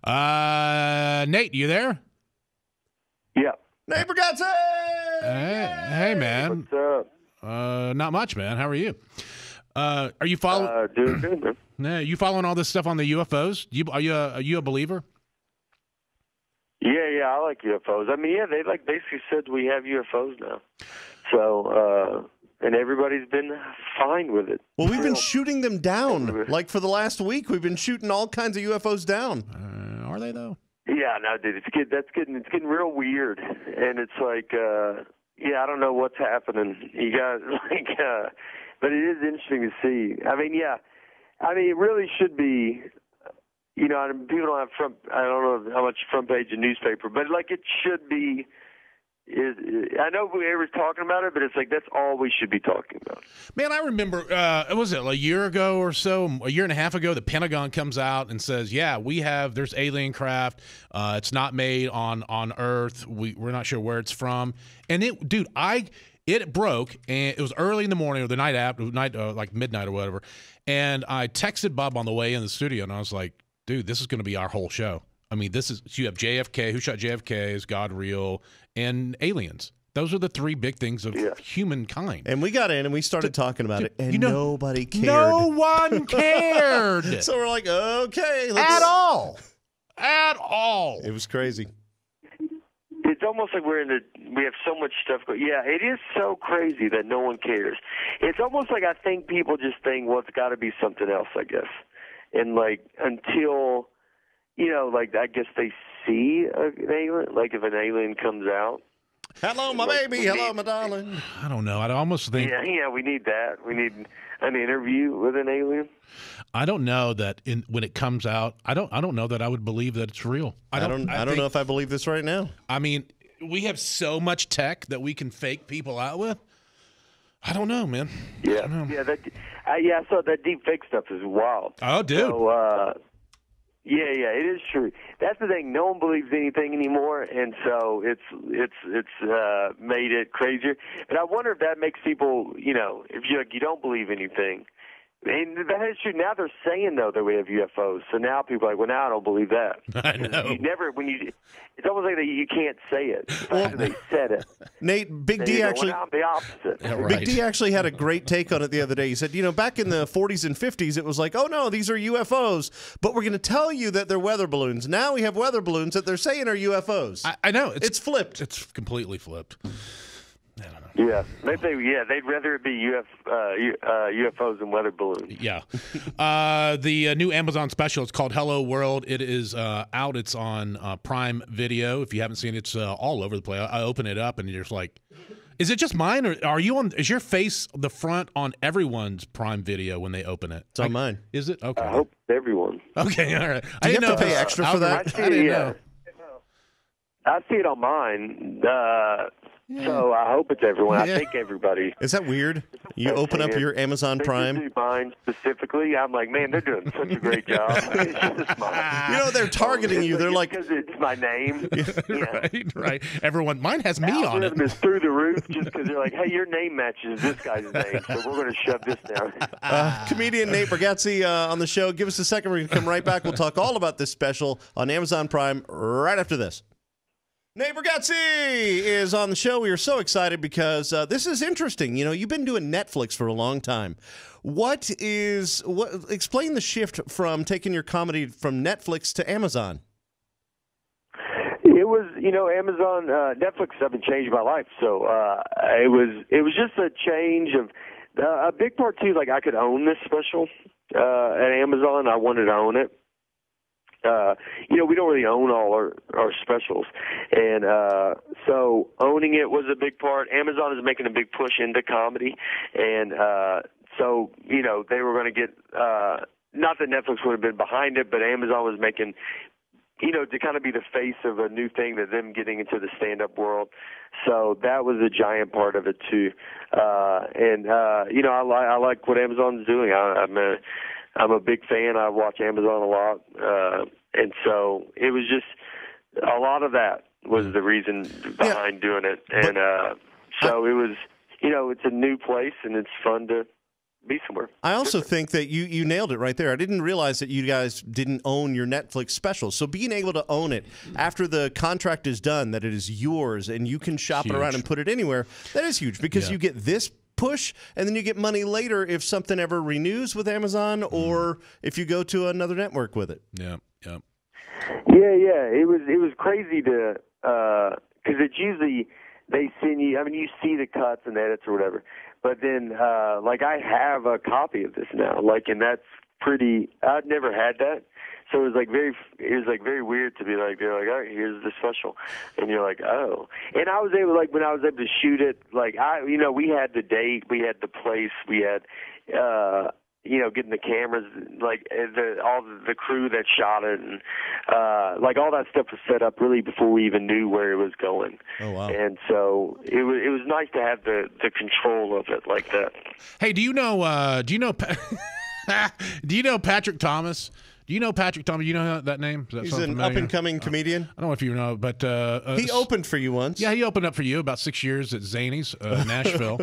Nate, you there? Yeah. Nate Bargatze! Hey, man. What's up? Not much, man. How are you? Are you following? Doing good, man. Nah, you following all this stuff on the UFOs? Are you a believer? Yeah, I like UFOs. I mean, yeah, they like basically said we have UFOs now. So, and everybody's been fine with it. Well, we've been shooting them down. Like for the last week, we've been shooting all kinds of UFOs down. Are they though? Yeah, no, dude, it's getting real weird, and it's like, yeah, I don't know what's happening. You guys but it is interesting to see. I mean, yeah, it really should be. You know, people don't have I don't know how much front page of newspaper, but like it should be. I know everyone's talking about it, but it's like that's all we should be talking about. Man, I remember, was it a year ago or so, a year and a half ago, the Pentagon comes out and says, yeah, there's alien craft. It's not made on Earth. We're not sure where it's from. And it broke, and it was early in the morning or the night after, like midnight or whatever. And I texted Bob on the way in the studio, and I was like, dude, this is going to be our whole show. I mean, you have JFK, who shot JFK, is God real, and aliens. Those are the three big things of humankind. And we got in and we started talking about it, and nobody cared. No one cared. So we're like, okay. At all. It was crazy. It's almost like we have so much stuff going. Yeah, it is so crazy that no one cares. It's almost like I think people just think, well, it's got to be something else, I guess. And like until, like I guess they see an alien, like if an alien comes out. Hello, my baby. Hello, my darling. I don't know. I almost think. Yeah, we need that. We need an interview with an alien. I don't know that when it comes out, I don't know that I would believe that it's real. I don't know if I believe this right now. I mean, we have so much tech that we can fake people out with. I don't know, man. Yeah, I saw that deep fake stuff is wild. Oh, dude. So, yeah, it is true. That's the thing. No one believes anything anymore, and so it's made it crazier. And I wonder if that makes people, if you don't believe anything. And that is true. Now they're saying though that we have UFOs, so now people are like, well, now I don't believe that. I know. It's almost like you can't say it. After they said it. Nate, Big D actually. I'm the opposite. Yeah, right. Big D actually had a great take on it the other day. He said, back in the 40s and 50s, it was like, oh no, these are UFOs, but we're going to tell you that they're weather balloons. Now we have weather balloons that they're saying are UFOs. I know it's flipped. It's completely flipped. I don't know. Yeah, they'd rather it be UFOs than weather balloons. Yeah. The new Amazon special, it's called Hello World. It is out. It's on Prime Video. If you haven't seen it, it's all over the place. I open it up and you're just like, is it just mine, or is your face the front on everyone's Prime Video when they open it? It's on mine. Is it? Okay. I hope everyone. Okay, all right. Do you have to pay extra for that? I didn't know. I see it on mine. So I hope it's everyone. I think everybody. Is that weird? You open up your Amazon Prime. Mine specifically, I'm like, man, they're doing such a great job. It's just mine. They're targeting you. They're like, because it's my name. Right. Everyone, mine has me on it. Is through the roof just because they're like, hey, your name matches this guy's name, so we're going to shove this down. Comedian Nate Bargatze on the show. Give us a second. We're going to come right back. We'll talk all about this special on Amazon Prime right after this. Nate Bargatze is on the show. We are so excited because this is interesting. You've been doing Netflix for a long time. Explain the shift from taking your comedy from Netflix to Amazon. It was, Amazon, Netflix haven't changed my life. So it was just a change of a big part too. Like I could own this special at Amazon. I wanted to own it. We don't really own all our specials. And so owning it was a big part. Amazon is making a big push into comedy. And so, they were going to get, not that Netflix would have been behind it, but Amazon was making, to kind of be the face of a new thing, that them getting into the stand-up world. So that was a giant part of it too. I like what Amazon's doing. I'm a big fan. I watch Amazon a lot. And so it was just a lot of that was the reason behind doing it. And so it was, it's a new place and it's fun to be somewhere. I also think that you nailed it right there. I didn't realize that you guys didn't own your Netflix special. So being able to own it after the contract is done, that it is yours and you can shop it around and put it anywhere, that is huge because you get this push and then you get money later if something ever renews with Amazon or if you go to another network with it. Yeah, yeah. Yeah. It was crazy to because it's usually they send you. I mean, you see the cuts and edits or whatever, but then like I have a copy of this now, like, and that's pretty. I'd never had that, so it was like very weird to be like they're like, all right, here's the special, and you're like, oh, and I was able when I was able to shoot it, like we had the date, we had the place, we had. Getting the cameras, like all the crew that shot it, and like all that stuff was set up really before we even knew where it was going. Oh wow! And so it was nice to have the control of it like that. Hey, do you know Patrick Thomas? Do you know Patrick Thomas? You know that name? He's an up-and-coming comedian. I don't know if you know, but he opened for you once. Yeah, he opened up for you about 6 years at Zany's, Nashville,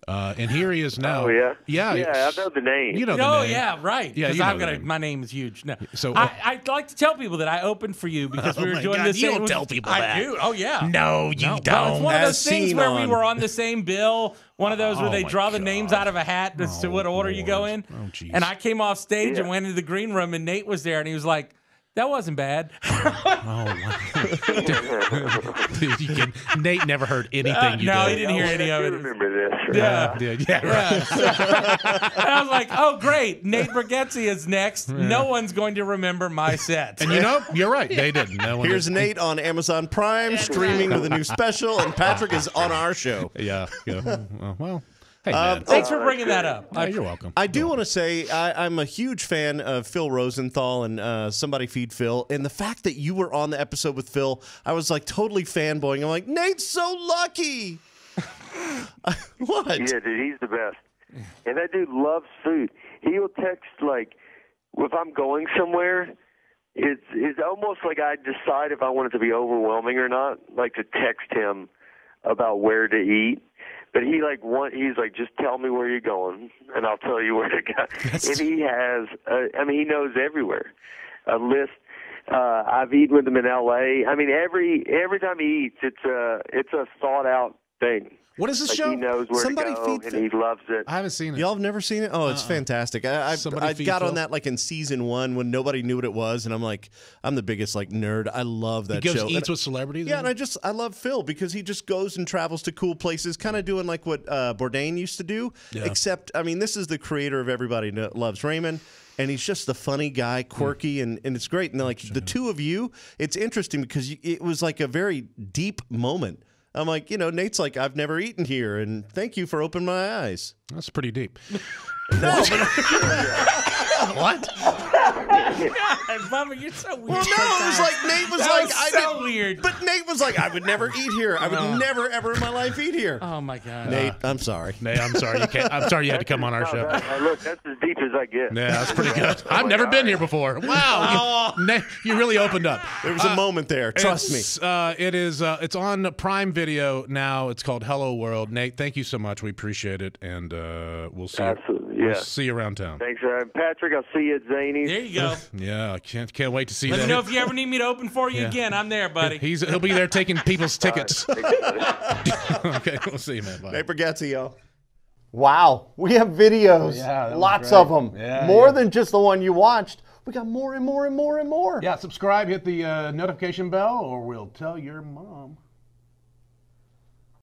and here he is now. Oh yeah, yeah. I know the name. You know the name. Yeah, right. Yeah, because my name is huge. No, so I'd like to tell people that I opened for you because we were doing this. You don't tell people that. I do. Oh yeah. No, you don't. Well, it's one of those things where we were on the same bill. One of those where they draw the names out of a hat as to what order you go in. Oh, geez. And I came off stage and went into the green room, and Nate was there, and he was like, that wasn't bad. Nate never heard anything you no, did. he didn't hear any of it. I remember this. Yeah. And I was like, oh, great. Nate Bargatze is next. No one's going to remember my set. And you're right. They didn't. No one Here's Nate on Amazon Prime streaming with a new special, and Patrick is on our show. Yeah. Well. Hey, man. Thanks for bringing that up. You're welcome. I do want to say I'm a huge fan of Phil Rosenthal and Somebody Feed Phil. And the fact that you were on the episode with Phil, I was like totally fanboying. I'm like, Nate's so lucky. What? Yeah, dude, he's the best. And that dude loves food. He'll text, like, if I'm going somewhere, it's almost like I decide if I want it to be overwhelming or not, like to text him about where to eat. But he's like, just tell me where you're going, and I'll tell you where to go. And he has, he knows everywhere. A list. I've eaten with him in L.A. I mean, every time he eats, it's a thought out thing. What is this like show? He knows where Somebody to go, and he loves it. I haven't seen it. Y'all have never seen it? Oh, it's fantastic. I got on that like in season 1 when nobody knew what it was, and I'm like, I'm the biggest like nerd. I love that show. He eats with celebrities? Yeah, and I love Phil because he just goes and travels to cool places, kind of doing like what Bourdain used to do, except, this is the creator of Everybody Loves Raymond. And he's just the funny guy, quirky, and it's great. And like the two of you, it's interesting because it was like a very deep moment. I'm like, Nate's like, I've never eaten here, and thank you for opening my eyes. That's pretty deep. No, What? God, Mama, you're so weird. Well, no, it was like Nate was that like, was so weird. But Nate was like, I would never eat here. I would never, ever in my life eat here. Oh my God, Nate, I'm sorry. Nate, I'm sorry. I'm sorry you had to come on our show. Look, that's as deep as I get. Yeah, that's pretty good. I've never been here before. Wow, Nate, you really opened up. There was a moment there. Trust me. It's on Prime Video now. It's called Hello World. Nate, thank you so much. We appreciate it, and we'll see. Absolutely, We'll see you around town. Thanks, Patrick. I'll see you at Zany's. there you go. Yeah, I can't wait to see Let that. me know if you ever need me to open for you again. I'm there, buddy. He'll be there taking people's tickets. Okay, we'll see you, man. Bye. Nate Bargatze, y'all. Wow, we have videos. Yeah, lots of them. Yeah, more than just the one you watched. We got more and more and more and more. Yeah, subscribe, hit the notification bell, or we'll tell your mom.